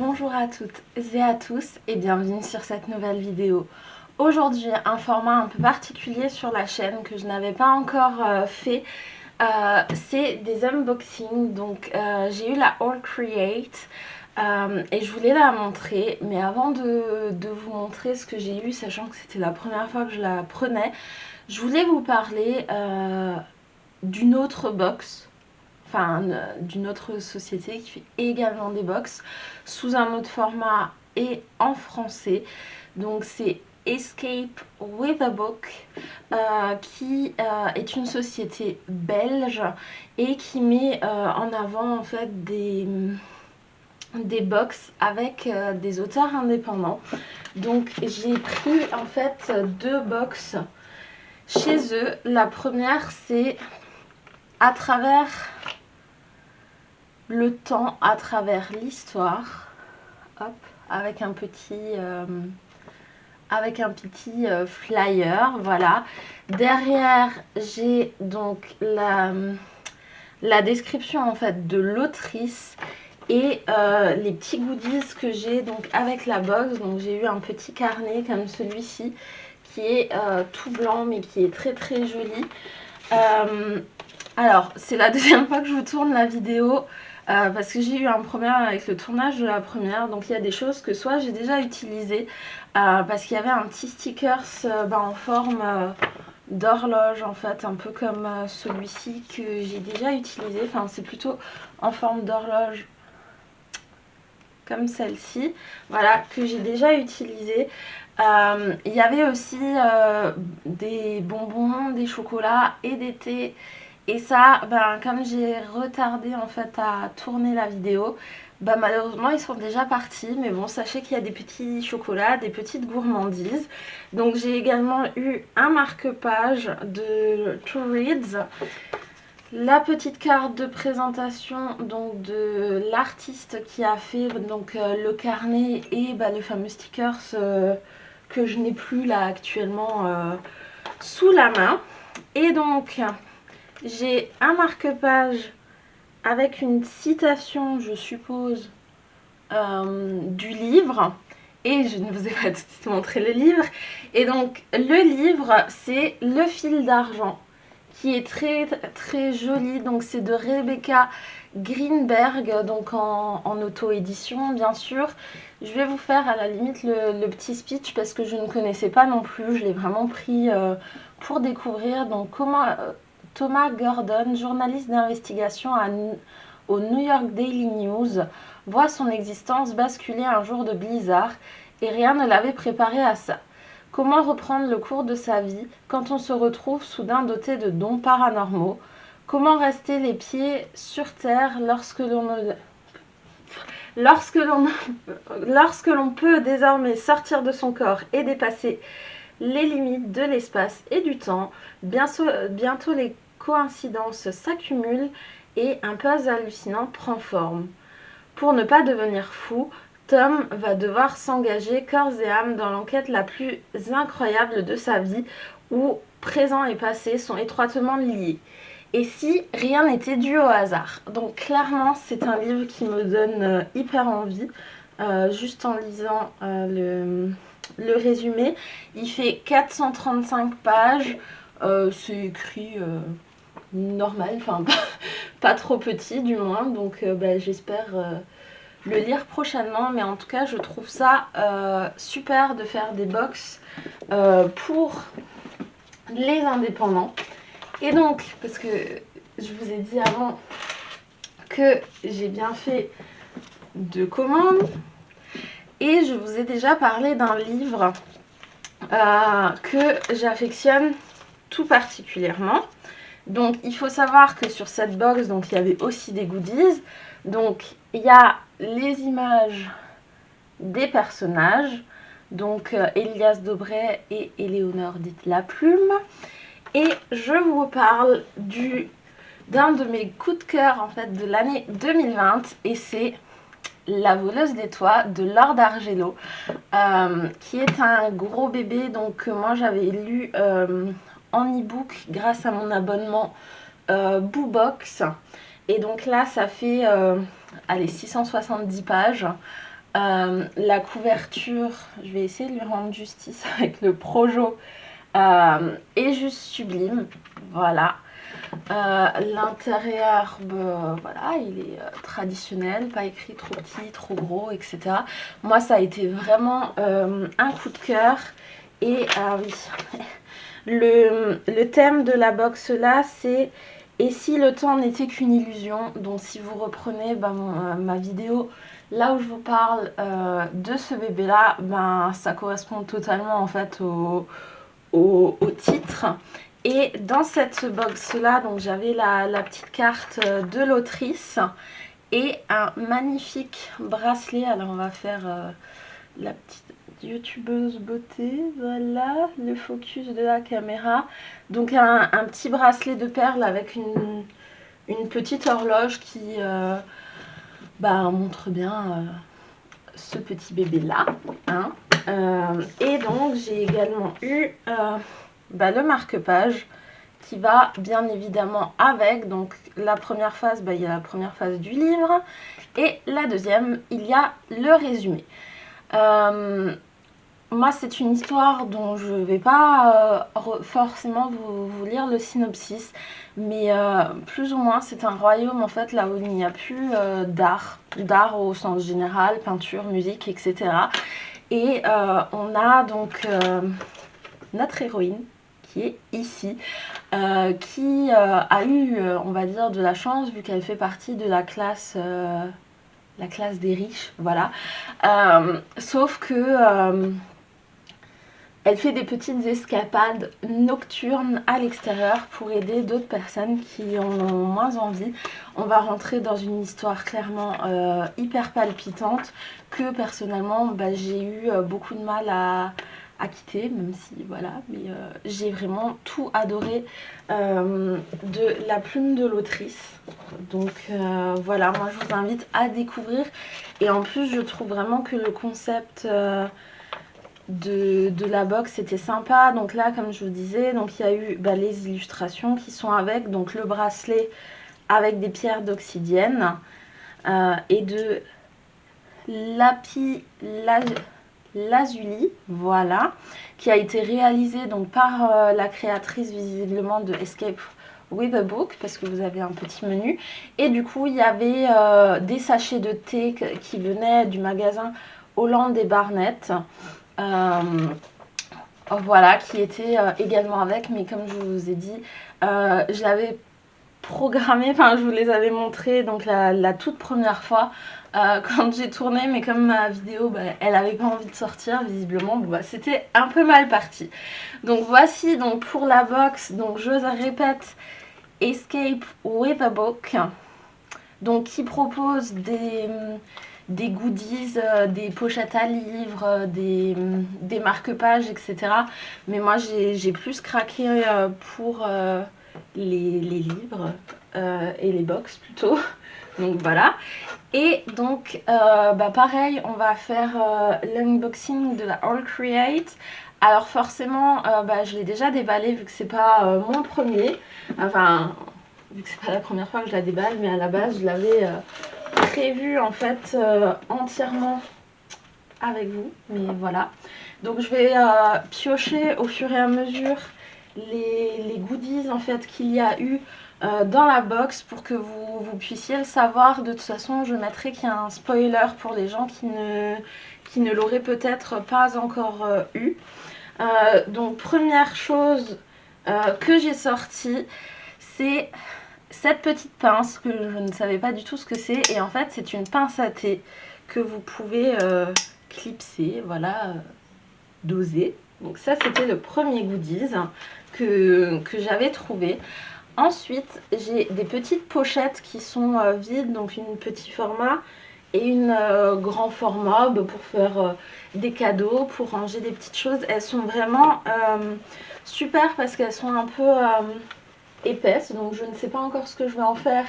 Bonjour à toutes et à tous et bienvenue sur cette nouvelle vidéo. Aujourd'hui, un format un peu particulier sur la chaîne que je n'avais pas encore fait. C'est des unboxings. Donc j'ai eu la All Create et je voulais la montrer. Mais avant de vous montrer ce que j'ai eu, sachant que c'était la première fois que je la prenais, je voulais vous parler d'une autre box. Enfin, d'une autre société qui fait également des box sous un autre format et en français. Donc c'est Escape with a Book qui est une société belge et qui met en avant en fait des box avec des auteurs indépendants. Donc j'ai pris en fait deux box chez eux. La première c'est à travers le temps, à travers l'histoire, hop, avec un petit flyer, voilà. Derrière j'ai donc la description en fait de l'autrice et les petits goodies que j'ai donc avec la box. Donc j'ai eu un petit carnet comme celui-ci qui est tout blanc mais qui est très très joli. Alors c'est la deuxième fois que je vous tourne la vidéo. Parce que j'ai eu un problème avec le tournage de la première, donc il y a des choses que soit j'ai déjà utilisées parce qu'il y avait un petit stickers en forme d'horloge en fait, un peu comme celui-ci que j'ai déjà utilisé, enfin c'est plutôt en forme d'horloge comme celle-ci, voilà, que j'ai déjà utilisé. Il y avait aussi des bonbons, des chocolats et des thés. Et ça, comme j'ai retardé en fait à tourner la vidéo, malheureusement ils sont déjà partis. Mais bon, sachez qu'il y a des petits chocolats, des petites gourmandises. Donc j'ai également eu un marque-page de To Reads, la petite carte de présentation donc de l'artiste qui a fait donc le carnet et le fameux stickers que je n'ai plus là actuellement sous la main. Et donc j'ai un marque-page avec une citation, je suppose, du livre. Et je ne vous ai pas tout de suite montré le livre. Et donc, le livre, c'est Le fil d'argent, qui est très, très joli. Donc, c'est de Rebecca Greenberg, donc en auto-édition, bien sûr. Je vais vous faire à la limite le petit speech parce que je ne connaissais pas non plus. Je l'ai vraiment pris pour découvrir. Donc, Thomas Gordon, journaliste d'investigation au New York Daily News, voit son existence basculer un jour de blizzard et rien ne l'avait préparé à ça. Comment reprendre le cours de sa vie quand on se retrouve soudain doté de dons paranormaux? Comment rester les pieds sur terre lorsque l'on peut désormais sortir de son corps et dépasser les limites de l'espace et du temps? Bientôt les coïncidences s'accumulent et un puzzle hallucinant prend forme. Pour ne pas devenir fou, Tom va devoir s'engager corps et âme dans l'enquête la plus incroyable de sa vie, où présent et passé sont étroitement liés. Et si rien n'était dû au hasard? Donc clairement, c'est un livre qui me donne hyper envie, juste en lisant le résumé. Il fait 435 pages, c'est écrit normal, enfin pas trop petit du moins, donc j'espère le lire prochainement. Mais en tout cas je trouve ça super de faire des box pour les indépendants. Et donc, parce que je vous ai dit avant que j'ai bien fait de commandes, et je vous ai déjà parlé d'un livre que j'affectionne tout particulièrement. Donc il faut savoir que sur cette box, donc il y avait aussi des goodies. Donc il y a les images des personnages, donc Elias Dobray et Éléonore dite la plume. Et je vous parle d'un de mes coups de cœur en fait de l'année 2020, et c'est La voleuse des toits de Laure d'Argelot, qui est un gros bébé. Donc moi j'avais lu en e-book grâce à mon abonnement Boobox, et donc là ça fait allez, 670 pages. La couverture, je vais essayer de lui rendre justice avec le Projo, est juste sublime. Voilà. L'intérieur, voilà, il est traditionnel, pas écrit trop petit, trop gros, etc. Moi, ça a été vraiment un coup de cœur. Et oui, le thème de la box là, c'est "Et si le temps n'était qu'une illusion". Donc si vous reprenez ma vidéo là où je vous parle de ce bébé là, ça correspond totalement en fait au titre. Et dans cette box là, donc j'avais la petite carte de l'autrice et un magnifique bracelet. Alors on va faire la petite youtubeuse beauté, voilà le focus de la caméra. Donc un petit bracelet de perles avec une petite horloge qui montre bien ce petit bébé là, hein. Et donc j'ai également eu le marque-page qui va bien évidemment avec. Donc la première phase, il y a la première phase du livre et la deuxième, il y a le résumé. Moi, c'est une histoire dont je ne vais pas forcément vous lire le synopsis, mais plus ou moins, c'est un royaume en fait là où il n'y a plus d'art au sens général, peinture, musique, etc. Et on a donc notre héroïne qui est ici, qui a eu, on va dire, de la chance vu qu'elle fait partie de la classe des riches, voilà. Sauf que elle fait des petites escapades nocturnes à l'extérieur pour aider d'autres personnes qui en ont moins envie. On va rentrer dans une histoire clairement hyper palpitante que personnellement j'ai eu beaucoup de mal à quitter, même si voilà, mais j'ai vraiment tout adoré de la plume de l'autrice. Donc voilà, moi je vous invite à découvrir. Et en plus je trouve vraiment que le concept de la box était sympa. Donc là, comme je vous disais, donc il y a eu les illustrations qui sont avec, donc le bracelet avec des pierres d'obsidienne et de lapis lazuli, voilà, qui a été réalisé donc par la créatrice visiblement de Escape with a Book, parce que vous avez un petit menu. Et du coup, il y avait des sachets de thé qui venaient du magasin Holland et Barnett. Voilà, qui était également avec, mais comme je vous ai dit, je l'avais programmé, enfin je vous les avais montrés donc la toute première fois quand j'ai tourné, mais comme ma vidéo elle avait pas envie de sortir visiblement, c'était un peu mal parti. Donc voici donc pour la box, donc je répète, Escape with a Book, donc qui propose des goodies, des pochettes à livres, des marque-pages, etc. Mais moi j'ai plus craqué pour les livres et les box plutôt. Donc voilà. Et donc pareil, on va faire l'unboxing de la All Create. Alors forcément, je l'ai déjà déballé vu que c'est pas mon premier. Enfin, vu que c'est pas la première fois que je la déballe, mais à la base je l'avais prévu en fait entièrement avec vous, mais voilà. Donc je vais piocher au fur et à mesure les goodies en fait qu'il y a eu dans la box pour que vous puissiez le savoir. De toute façon, je mettrai qu'il y a un spoiler pour les gens qui ne l'auraient peut-être pas encore eu. Donc première chose que j'ai sortie, c'est cette petite pince que je ne savais pas du tout ce que c'est. Et en fait, c'est une pince à thé que vous pouvez clipser, voilà, doser. Donc ça, c'était le premier goodies que j'avais trouvé. Ensuite, j'ai des petites pochettes qui sont vides, donc une petit format et une grand format pour faire des cadeaux, pour ranger des petites choses. Elles sont vraiment super parce qu'elles sont un peu épaisse, donc je ne sais pas encore ce que je vais en faire,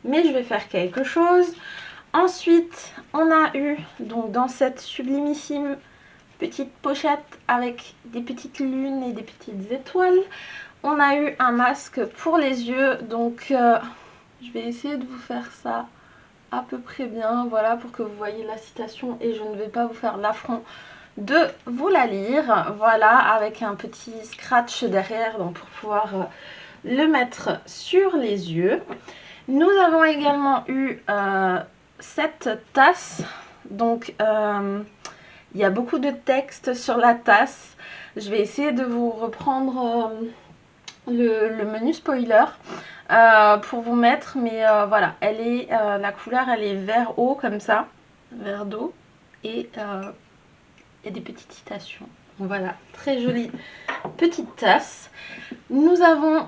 mais je vais faire quelque chose. Ensuite, on a eu donc dans cette sublimissime petite pochette avec des petites lunes et des petites étoiles, on a eu un masque pour les yeux. Donc je vais essayer de vous faire ça à peu près bien, voilà, pour que vous voyez la citation et je ne vais pas vous faire l'affront de vous la lire. Voilà, avec un petit scratch derrière, donc pour pouvoir le mettre sur les yeux. Nous avons également eu cette tasse, donc il y a beaucoup de texte sur la tasse. Je vais essayer de vous reprendre le menu spoiler pour vous mettre, mais voilà, elle est, la couleur elle est vert eau comme ça, vert d'eau, et des petites citations. Voilà, très jolie petite tasse. Nous avons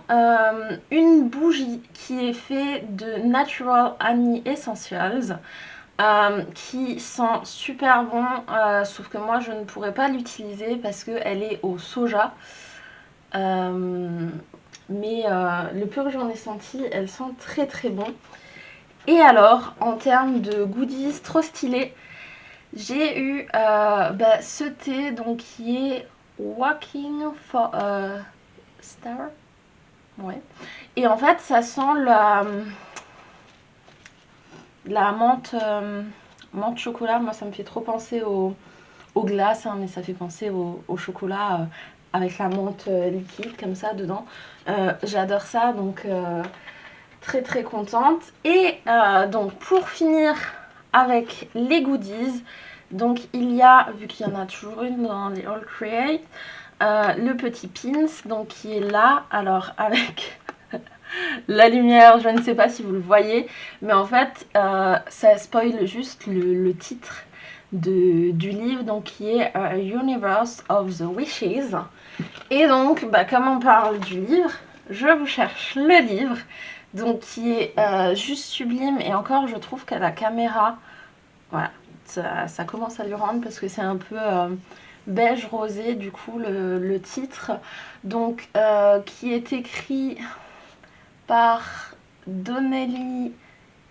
une bougie qui est faite de Natural Honey Essentials. Qui sent super bon, sauf que moi je ne pourrais pas l'utiliser parce qu'elle est au soja. Mais le peu que j'en ai senti, elle sent très très bon. Et alors, en termes de goodies trop stylés, j'ai eu ce thé donc, qui est Walking for a Star. Ouais. Et en fait, ça sent la menthe, menthe chocolat. Moi, ça me fait trop penser aux glaces, hein, mais ça fait penser au chocolat avec la menthe liquide comme ça dedans. J'adore ça, donc très très contente. Et donc pour finir avec les goodies, donc il y a, vu qu'il y en a toujours une dans les All Create, le petit pins donc qui est là, alors avec la lumière, je ne sais pas si vous le voyez, mais en fait ça spoil juste le titre du livre, donc qui est Universe of the Wishes. Et donc comme on parle du livre, je vous cherche le livre, donc qui est juste sublime. Et encore, je trouve qu'à la caméra, voilà, ça commence à lui rendre parce que c'est un peu beige rosé du coup le titre, donc qui est écrit par Donnelly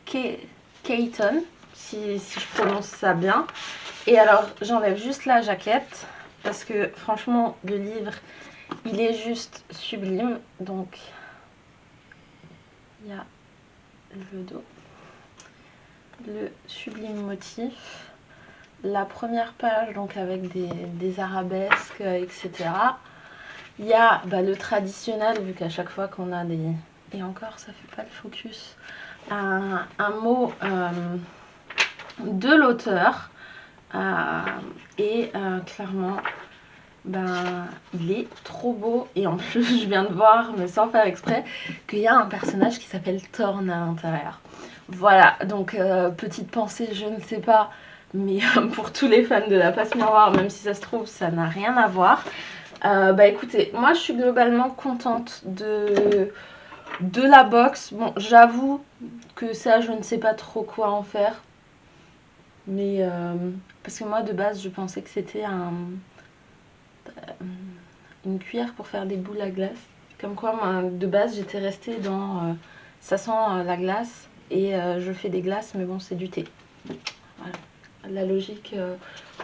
Caton, si je prononce ça bien. Et alors j'enlève juste la jaquette parce que franchement le livre il est juste sublime. Donc il y a le dos, le sublime motif, la première page donc avec des arabesques, etc. Il y a le traditionnel, vu qu'à chaque fois qu'on a des... Et encore, ça fait pas le focus. Un mot de l'auteur. Et clairement, il est trop beau. Et en plus, je viens de voir, mais sans faire exprès, qu'il y a un personnage qui s'appelle Thorn à l'intérieur. Voilà, donc petite pensée, je ne sais pas, mais pour tous les fans de la passe miroir, même si ça se trouve, ça n'a rien à voir. Écoutez, moi je suis globalement contente de la box. Bon, j'avoue que ça, je ne sais pas trop quoi en faire. Mais parce que moi de base, je pensais que c'était une cuillère pour faire des boules à glace. Comme quoi, moi, de base, j'étais restée dans ça sent la glace et je fais des glaces, mais bon, c'est du thé. Voilà. La logique,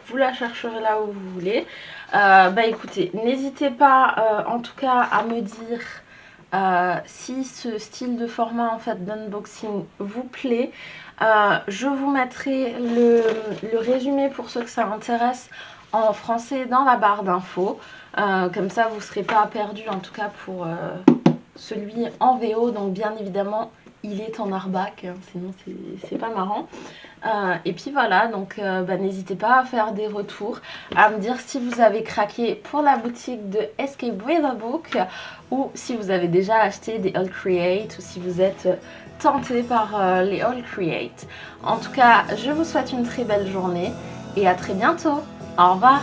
vous la chercherez là où vous voulez. Écoutez, n'hésitez pas en tout cas à me dire si ce style de format en fait d'unboxing vous plaît. Je vous mettrai le résumé pour ceux que ça intéresse en français dans la barre d'infos. Comme ça vous ne serez pas perdus en tout cas pour celui en VO. Donc bien évidemment il est en arbac, hein, sinon c'est pas marrant. Et puis voilà, donc n'hésitez pas à faire des retours, à me dire si vous avez craqué pour la boutique de Escape with a Book ou si vous avez déjà acheté des All Create ou si vous êtes tenté par les All Create. En tout cas, je vous souhaite une très belle journée et à très bientôt. Au revoir.